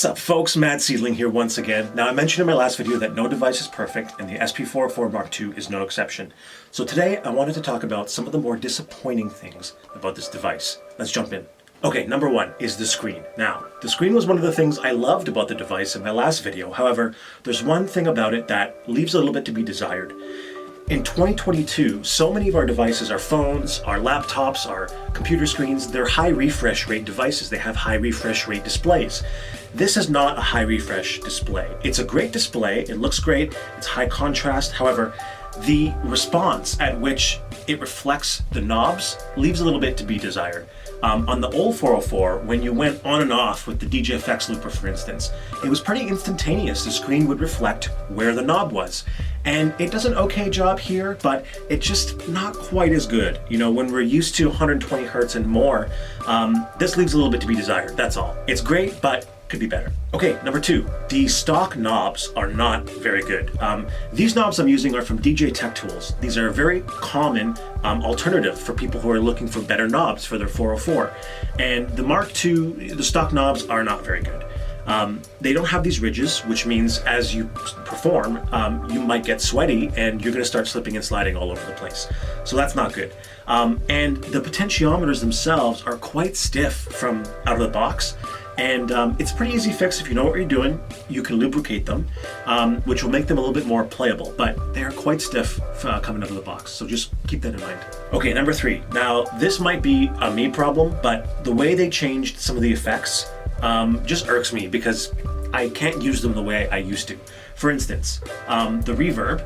What's up folks, Mad Seedling here once again. Now I mentioned in my last video that no device is perfect and the SP404 MK2 is no exception. So today I wanted to talk about some of the more disappointing things about this device. Let's jump in. Okay, number one is the screen. Now, the screen was one of the things I loved about the device in my last video. However, there's one thing about it that leaves a little bit to be desired. In 2022, so many of our devices, our phones, our laptops, our computer screens, they're high refresh rate devices. They have high refresh rate displays. This is not a high refresh display. It's a great display, it looks great, it's high contrast. However, the response at which it reflects the knobs leaves a little bit to be desired. On the old 404, when you went on and off with the DJFX looper, for instance, it was pretty instantaneous. The screen would reflect where the knob was. And it does an okay job here, but it's just not quite as good. You know, when we're used to 120 hertz and more, this leaves a little bit to be desired, that's all. It's great, but could be better. Okay, number two, the stock knobs are not very good. These knobs I'm using are from DJ Tech Tools. These are a very common alternative for people who are looking for better knobs for their 404. And the Mark II, the stock knobs are not very good. They don't have these ridges, which means as you perform, you might get sweaty and you're gonna start slipping and sliding all over the place. So that's not good. And the potentiometers themselves are quite stiff from out of the box. And it's a pretty easy fix if you know what you're doing. You can lubricate them, which will make them a little bit more playable, but they are quite stiff coming out of the box, so just keep that in mind. Okay, number three. Now, this might be a me problem, but the way they changed some of the effects just irks me because I can't use them the way I used to. For instance, the reverb,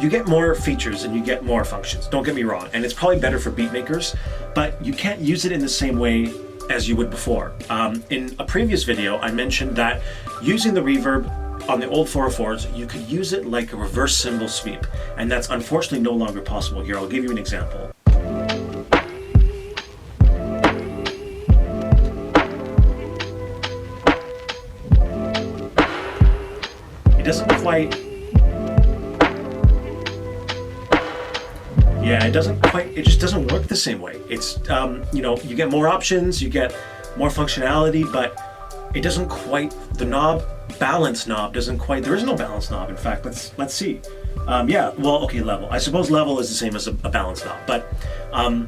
you get more features and you get more functions, don't get me wrong, and it's probably better for beat makers, but you can't use it in the same way as you would before. In a previous video, I mentioned that using the reverb on the old 404s, you could use it like a reverse cymbal sweep, and that's unfortunately no longer possible here. I'll give you an example. It doesn't quite... Yeah, it just doesn't work the same way. It's, you know, you get more options, you get more functionality, but it doesn't quite, the balance knob doesn't quite, there is no balance knob, in fact, let's see. Yeah, well, okay, level. I suppose level is the same as a balance knob, but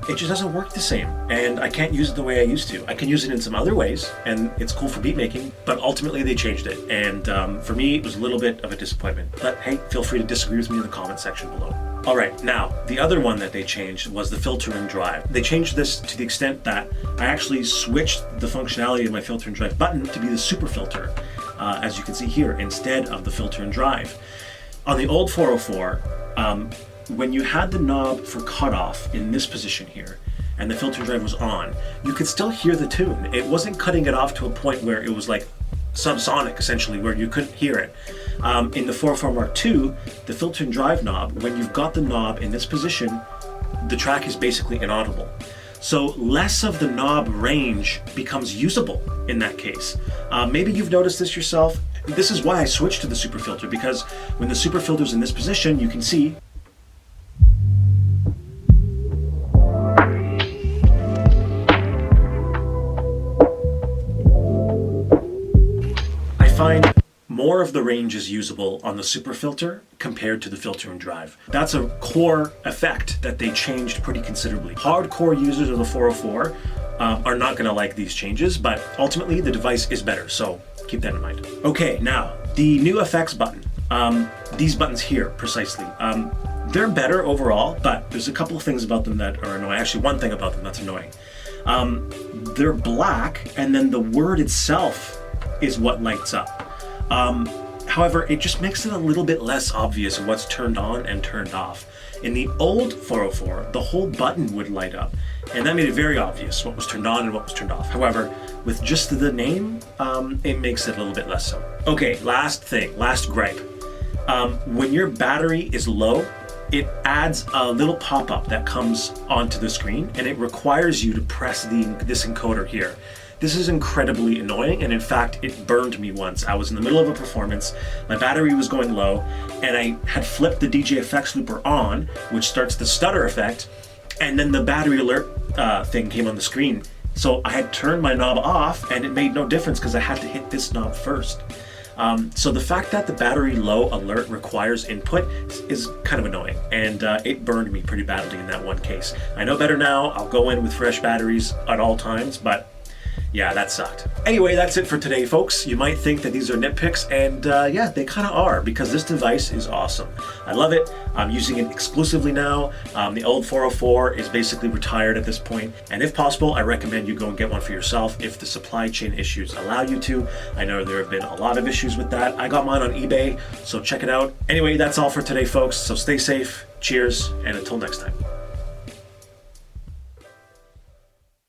it just doesn't work the same, and I can't use it the way I used to. I can use it in some other ways, and it's cool for beat making, but ultimately they changed it, and for me, it was a little bit of a disappointment. But hey, feel free to disagree with me in the comment section below. All right, now, the other one that they changed was the filter and drive. They changed this to the extent that I actually switched the functionality of my filter and drive button to be the super filter, as you can see here, instead of the filter and drive. On the old 404, when you had the knob for cutoff in this position here, and the filter and drive was on, you could still hear the tune. It wasn't cutting it off to a point where it was like subsonic, essentially, where you couldn't hear it. In the 404 Mark II, the filter and drive knob, when you've got the knob in this position, the track is basically inaudible. So less of the knob range becomes usable in that case. Maybe you've noticed this yourself. This is why I switched to the super filter, because when the super filter is in this position, you can see find more of the range is usable on the super filter compared to the filter and drive. That's a core effect that they changed pretty considerably. Hardcore users of the 404 are not going to like these changes, but ultimately the device is better, so keep that in mind. Okay, now the new effects button. These buttons here, precisely. They're better overall, but there's a couple of things about them that are annoying. Actually, one thing about them that's annoying. They're black, and then the word itself is what lights up. However, it just makes it a little bit less obvious what's turned on and turned off. In the old 404, the whole button would light up, and that made it very obvious what was turned on and what was turned off. However, with just the name, it makes it a little bit less so. Okay, last gripe. When your battery is low, it adds a little pop-up that comes onto the screen, and it requires you to press this encoder here. This is incredibly annoying, and in fact, it burned me once. I was in the middle of a performance, my battery was going low, and I had flipped the DJFX looper on, which starts the stutter effect, and then the battery alert thing came on the screen, So I had turned my knob off and it made no difference because I had to hit this knob first. So the fact that the battery low alert requires input is kind of annoying, and it burned me pretty badly in that one case. I know better now. I'll go in with fresh batteries at all times, but yeah, that sucked. Anyway, that's it for today, folks. You might think that these are nitpicks, and yeah, they kind of are, because this device is awesome. I love it. I'm using it exclusively now. The old 404 is basically retired at this point, and if possible, I recommend you go and get one for yourself if the supply chain issues allow you to. I know there have been a lot of issues with that. I got mine on eBay, so check it out. Anyway, that's all for today, folks, so stay safe, cheers, and until next time.